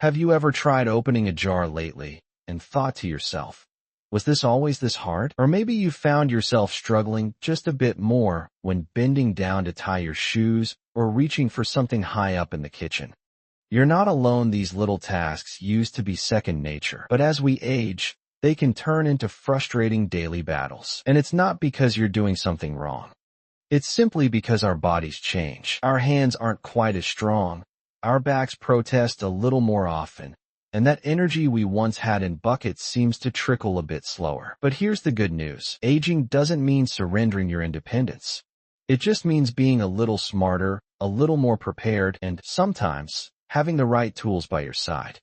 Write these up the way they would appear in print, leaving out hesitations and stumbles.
Have you ever tried opening a jar lately and thought to yourself, was this always this hard? Or maybe you found yourself struggling just a bit more when bending down to tie your shoes or reaching for something high up in the kitchen. You're not alone. These little tasks used to be second nature, but as we age, they can turn into frustrating daily battles. And it's not because you're doing something wrong. It's simply because our bodies change. Our hands aren't quite as strong. Our backs protest a little more often, and that energy we once had in buckets seems to trickle a bit slower. But here's the good news. Aging doesn't mean surrendering your independence. It just means being a little smarter, a little more prepared, and sometimes having the right tools by your side.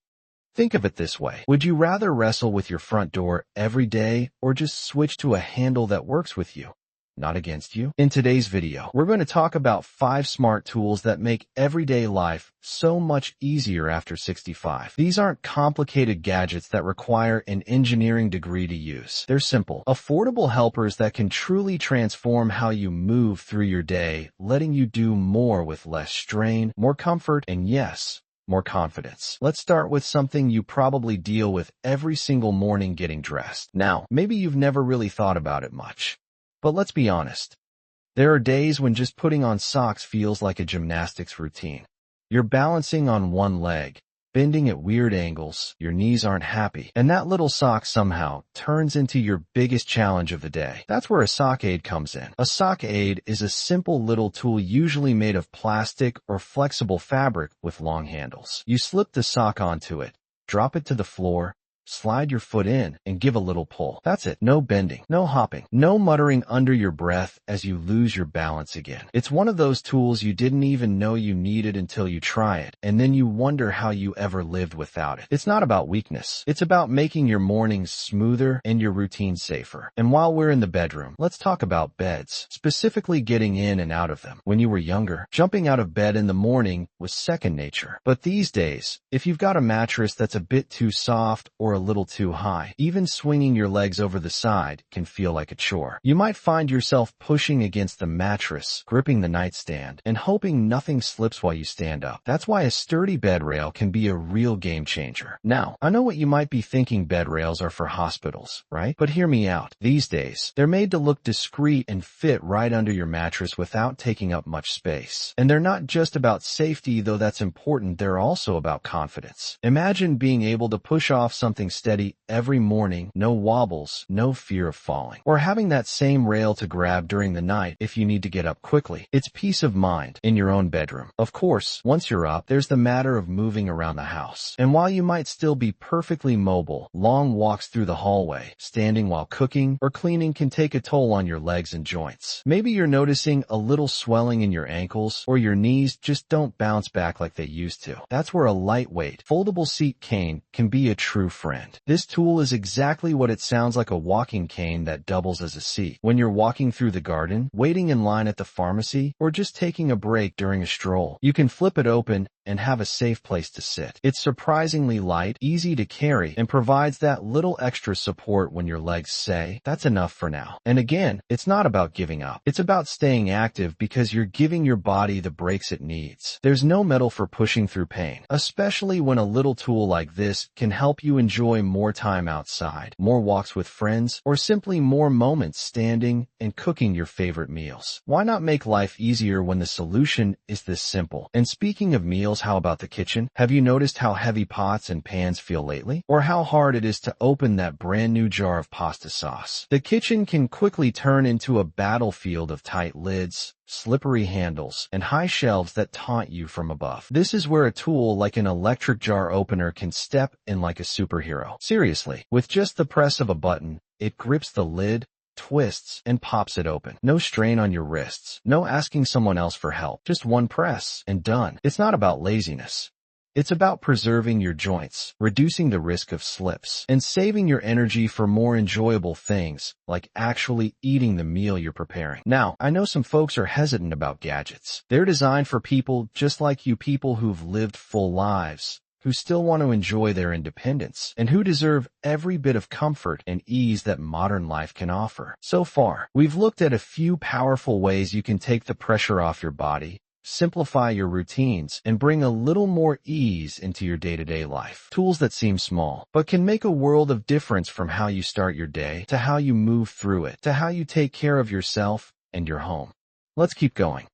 Think of it this way. Would you rather wrestle with your front door every day or just switch to a handle that works with you, not against you? In today's video, we're going to talk about 5 smart tools that make everyday life so much easier after 65. These aren't complicated gadgets that require an engineering degree to use. They're simple, affordable helpers that can truly transform how you move through your day, letting you do more with less strain, more comfort, and yes, more confidence. Let's start with something you probably deal with every single morning: getting dressed. Now, maybe you've never really thought about it much. But let's be honest. There are days when just putting on socks feels like a gymnastics routine. You're balancing on one leg, bending at weird angles, your knees aren't happy, and that little sock somehow turns into your biggest challenge of the day. That's where a sock aid comes in. A sock aid is a simple little tool usually made of plastic or flexible fabric with long handles. You slip the sock onto it, drop it to the floor, slide your foot in, and give a little pull. That's it. No bending, no hopping, no muttering under your breath as you lose your balance again. It's one of those tools you didn't even know you needed until you try it, and then you wonder how you ever lived without it. It's not about weakness. It's about making your mornings smoother and your routine safer. And while we're in the bedroom, let's talk about beds, specifically getting in and out of them. When you were younger, jumping out of bed in the morning was second nature. But these days, if you've got a mattress that's a bit too soft or a little too high, even swinging your legs over the side can feel like a chore. You might find yourself pushing against the mattress, gripping the nightstand, and hoping nothing slips while you stand up. That's why a sturdy bed rail can be a real game changer. Now, I know what you might be thinking: bed rails are for hospitals, right? But hear me out. These days, they're made to look discreet and fit right under your mattress without taking up much space. And they're not just about safety, though that's important. They're also about confidence. Imagine being able to push off something steady every morning, no wobbles, no fear of falling. Or having that same rail to grab during the night if you need to get up quickly. It's peace of mind in your own bedroom. Of course, once you're up, there's the matter of moving around the house. And while you might still be perfectly mobile, long walks through the hallway, standing while cooking or cleaning can take a toll on your legs and joints. Maybe you're noticing a little swelling in your ankles, or your knees just don't bounce back like they used to. That's where a lightweight, foldable seat cane can be a true friend. This tool is exactly what it sounds like: a walking cane that doubles as a seat. When you're walking through the garden, waiting in line at the pharmacy, or just taking a break during a stroll, you can flip it open and have a safe place to sit. It's surprisingly light, easy to carry, and provides that little extra support when your legs say, "That's enough for now." And again, it's not about giving up. It's about staying active because you're giving your body the breaks it needs. There's no medal for pushing through pain, especially when a little tool like this can help you enjoy more time outside, more walks with friends, or simply more moments standing and cooking your favorite meals. Why not make life easier when the solution is this simple? And speaking of meals, how about the kitchen? Have you noticed how heavy pots and pans feel lately? Or how hard it is to open that brand new jar of pasta sauce? The kitchen can quickly turn into a battlefield of tight lids, slippery handles, and high shelves that taunt you from above. This is where a tool like an electric jar opener can step in like a superhero. Seriously, with just the press of a button, it grips the lid, twists, and pops it open. No strain on your wrists, no asking someone else for help. Just one press, and done. It's not about laziness. It's about preserving your joints, reducing the risk of slips, and saving your energy for more enjoyable things, like actually eating the meal you're preparing. Now, I know some folks are hesitant about gadgets. They're designed for people just like you, people who've lived full lives, who still want to enjoy their independence, and who deserve every bit of comfort and ease that modern life can offer. So far, we've looked at a few powerful ways you can take the pressure off your body, simplify your routines, and bring a little more ease into your day-to-day life. Tools that seem small, but can make a world of difference, from how you start your day, to how you move through it, to how you take care of yourself and your home. Let's keep going,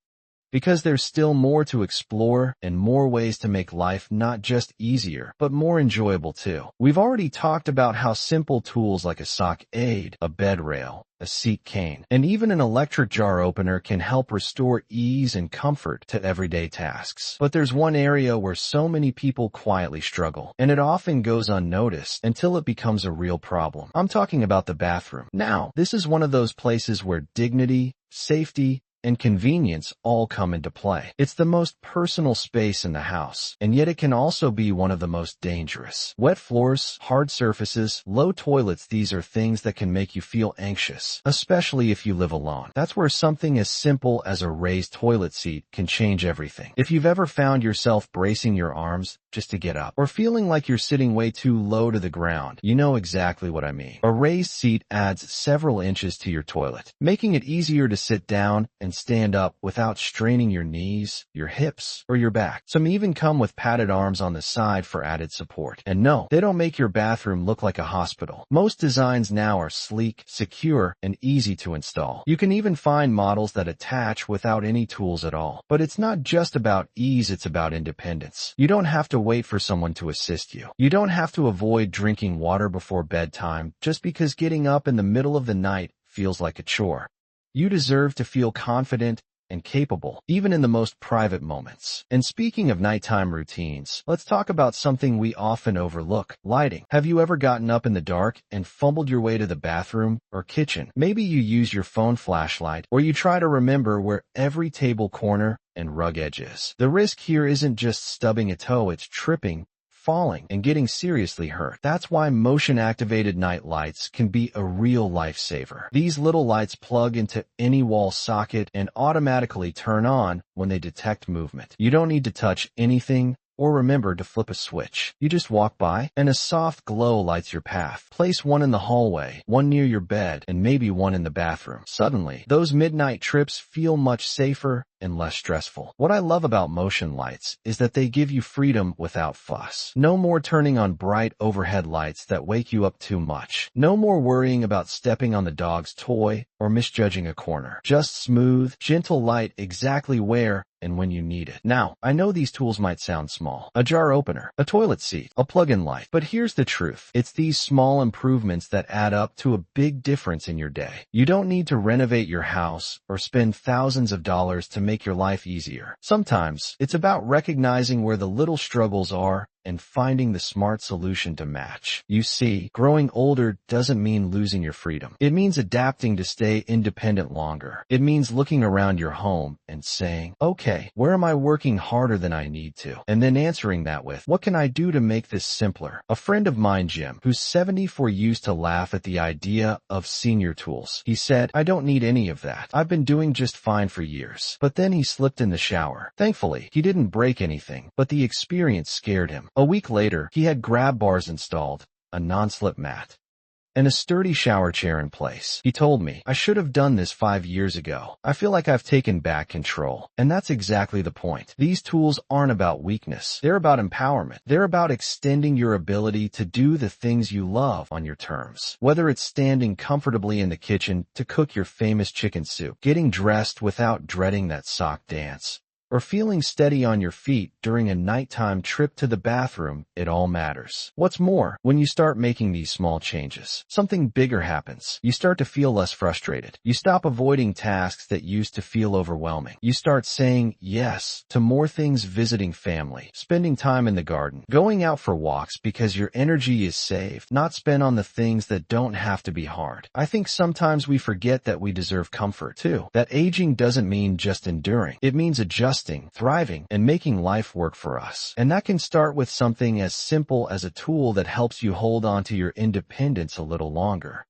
because there's still more to explore and more ways to make life not just easier, but more enjoyable too. We've already talked about how simple tools like a sock aid, a bed rail, a seat cane, and even an electric jar opener can help restore ease and comfort to everyday tasks. But there's one area where so many people quietly struggle, and it often goes unnoticed until it becomes a real problem. I'm talking about the bathroom. Now, this is one of those places where dignity, safety, and convenience all come into play. It's the most personal space in the house, and yet it can also be one of the most dangerous. Wet floors, hard surfaces, low toilets, these are things that can make you feel anxious, especially if you live alone. That's where something as simple as a raised toilet seat can change everything. If you've ever found yourself bracing your arms just to get up, or feeling like you're sitting way too low to the ground, you know exactly what I mean. A raised seat adds several inches to your toilet, making it easier to sit down and stand up without straining your knees, your hips, or your back. Some even come with padded arms on the side for added support. And no, they don't make your bathroom look like a hospital. Most designs now are sleek, secure, and easy to install. You can even find models that attach without any tools at all. But it's not just about ease, it's about independence. You don't have to wait for someone to assist you. You don't have to avoid drinking water before bedtime just because getting up in the middle of the night feels like a chore. You deserve to feel confident and capable, even in the most private moments. And speaking of nighttime routines, let's talk about something we often overlook: lighting. Have you ever gotten up in the dark and fumbled your way to the bathroom or kitchen? Maybe you use your phone flashlight, or you try to remember where every table corner and rug edge is. The risk here isn't just stubbing a toe, it's tripping, falling, and getting seriously hurt. That's why motion-activated night lights can be a real lifesaver. These little lights plug into any wall socket and automatically turn on when they detect movement. You don't need to touch anything or remember to flip a switch. You just walk by, and a soft glow lights your path. Place one in the hallway, one near your bed, and maybe one in the bathroom. Suddenly, those midnight trips feel much safer and less stressful. What I love about motion lights is that they give you freedom without fuss. No more turning on bright overhead lights that wake you up too much. No more worrying about stepping on the dog's toy or misjudging a corner. Just smooth, gentle light exactly where and when you need it. Now, I know these tools might sound small: a jar opener, a toilet seat, a plug-in light. But here's the truth: it's these small improvements that add up to a big difference in your day. You don't need to renovate your house or spend thousands of dollars to make your life easier. Sometimes it's about recognizing where the little struggles are and finding the smart solution to match. You see, growing older doesn't mean losing your freedom. It means adapting to stay independent longer. It means looking around your home and saying, okay, where am I working harder than I need to? And then answering that with, what can I do to make this simpler? A friend of mine, Jim, who's 74, used to laugh at the idea of senior tools. He said, I don't need any of that. I've been doing just fine for years. But then he slipped in the shower. Thankfully, he didn't break anything, but the experience scared him. A week later, he had grab bars installed, a non-slip mat, and a sturdy shower chair in place. He told me, I should have done this 5 years ago. I feel like I've taken back control. And that's exactly the point. These tools aren't about weakness. They're about empowerment. They're about extending your ability to do the things you love on your terms. Whether it's standing comfortably in the kitchen to cook your famous chicken soup, getting dressed without dreading that sock dance, or feeling steady on your feet during a nighttime trip to the bathroom, it all matters. What's more, when you start making these small changes, something bigger happens. You start to feel less frustrated. You stop avoiding tasks that used to feel overwhelming. You start saying yes to more things: visiting family, spending time in the garden, going out for walks, because your energy is saved, not spent on the things that don't have to be hard. I think sometimes we forget that we deserve comfort too. That aging doesn't mean just enduring. It means adjusting, thriving, and making life work for us. And that can start with something as simple as a tool that helps you hold on to your independence a little longer.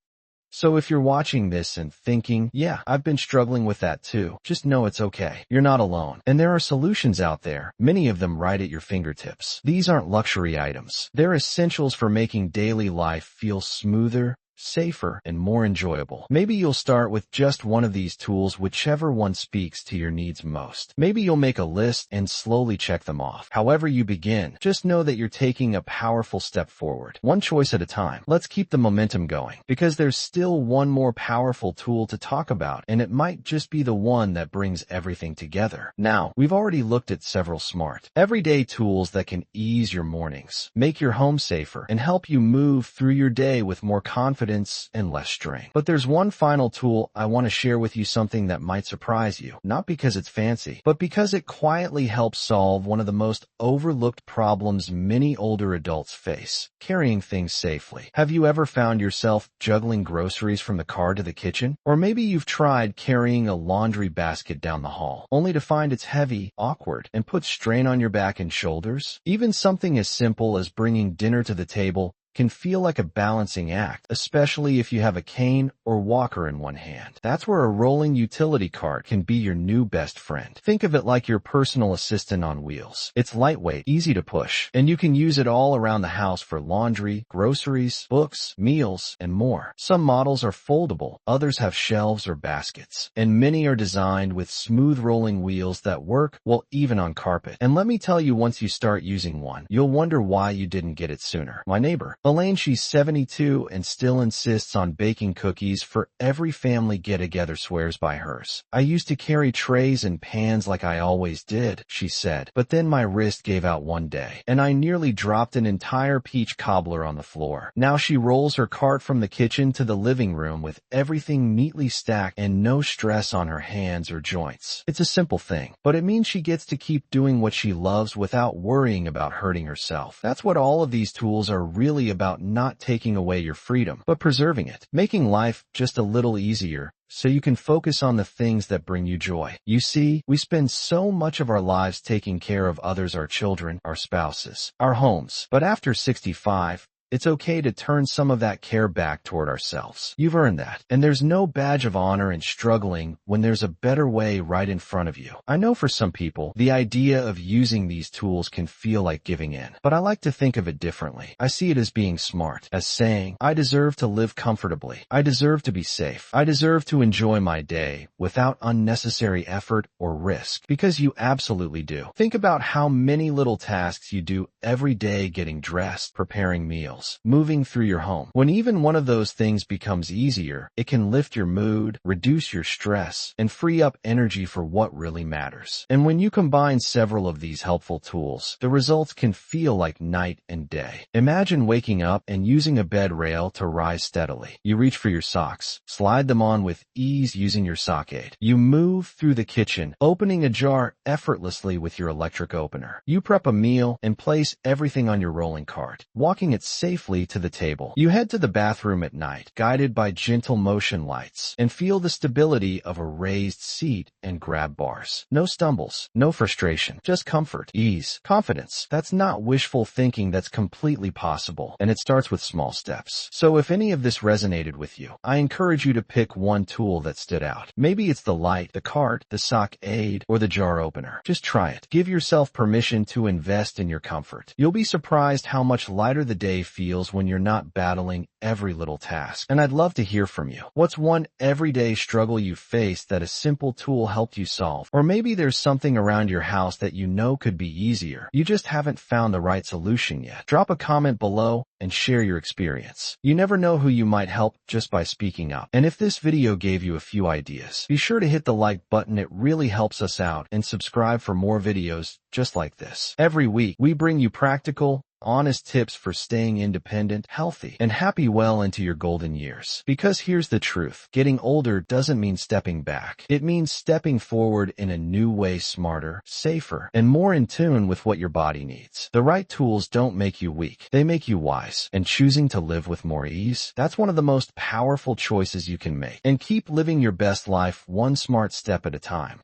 So if you're watching this and thinking, yeah, I've been struggling with that too, just know it's okay. You're not alone. And there are solutions out there, many of them right at your fingertips. These aren't luxury items. They're essentials for making daily life feel smoother, safer, and more enjoyable. Maybe you'll start with just one of these tools, whichever one speaks to your needs most. Maybe you'll make a list and slowly check them off. However you begin, just know that you're taking a powerful step forward, one choice at a time. Let's keep the momentum going, because there's still one more powerful tool to talk about, and it might just be the one that brings everything together. Now, we've already looked at several smart, everyday tools that can ease your mornings, make your home safer, and help you move through your day with more confidence and less strain. But there's one final tool I want to share with you, something that might surprise you, not because it's fancy, but because it quietly helps solve one of the most overlooked problems many older adults face: carrying things safely. Have you ever found yourself juggling groceries from the car to the kitchen? Or maybe you've tried carrying a laundry basket down the hall, only to find it's heavy, awkward, and puts strain on your back and shoulders. Even something as simple as bringing dinner to the table can feel like a balancing act, especially if you have a cane or walker in one hand. That's where a rolling utility cart can be your new best friend. Think of it like your personal assistant on wheels. It's lightweight, easy to push, and you can use it all around the house for laundry, groceries, books, meals, and more. Some models are foldable, others have shelves or baskets, and many are designed with smooth rolling wheels that work well even on carpet. And let me tell you, once you start using one, you'll wonder why you didn't get it sooner. My neighbor, Elaine, she's 72 and still insists on baking cookies for every family get-together, swears by hers. "I used to carry trays and pans like I always did," she said, "but then my wrist gave out one day, and I nearly dropped an entire peach cobbler on the floor." Now she rolls her cart from the kitchen to the living room with everything neatly stacked and no stress on her hands or joints. It's a simple thing, but it means she gets to keep doing what she loves without worrying about hurting herself. That's what all of these tools are really about: not taking away your freedom, but preserving it, making life just a little easier so you can focus on the things that bring you joy. You see, we spend so much of our lives taking care of others, our children, our spouses, our homes. But after 65, it's okay to turn some of that care back toward ourselves. You've earned that. And there's no badge of honor in struggling when there's a better way right in front of you. I know for some people, the idea of using these tools can feel like giving in, but I like to think of it differently. I see it as being smart, as saying, I deserve to live comfortably. I deserve to be safe. I deserve to enjoy my day without unnecessary effort or risk, because you absolutely do. Think about how many little tasks you do every day: getting dressed, preparing meals, moving through your home. When even one of those things becomes easier, it can lift your mood, reduce your stress, and free up energy for what really matters. And when you combine several of these helpful tools, the results can feel like night and day. Imagine waking up and using a bed rail to rise steadily. You reach for your socks, slide them on with ease using your sock aid. You move through the kitchen, opening a jar effortlessly with your electric opener. You prep a meal and place everything on your rolling cart, walking it safely to the table. You head to the bathroom at night, guided by gentle motion lights, and feel the stability of a raised seat and grab bars. No stumbles, no frustration, just comfort, ease, confidence. That's not wishful thinking, that's completely possible, and it starts with small steps. So if any of this resonated with you, I encourage you to pick one tool that stood out. Maybe it's the light, the cart, the sock aid, or the jar opener. Just try it. Give yourself permission to invest in your comfort. You'll be surprised how much lighter the day feels when you're not battling every little task. And I'd love to hear from you. What's one everyday struggle you faced that a simple tool helped you solve? Or maybe there's something around your house that you know could be easier. You just haven't found the right solution yet. Drop a comment below and share your experience. You never know who you might help just by speaking up. And if this video gave you a few ideas, be sure to hit the like button. It really helps us out, and subscribe for more videos just like this. Every week, we bring you practical, honest tips for staying independent, healthy, and happy well into your golden years. Because here's the truth: getting older doesn't mean stepping back. It means stepping forward in a new way, smarter, safer, and more in tune with what your body needs. The right tools don't make you weak. They make you wise. And choosing to live with more ease, that's one of the most powerful choices you can make. And keep living your best life one smart step at a time.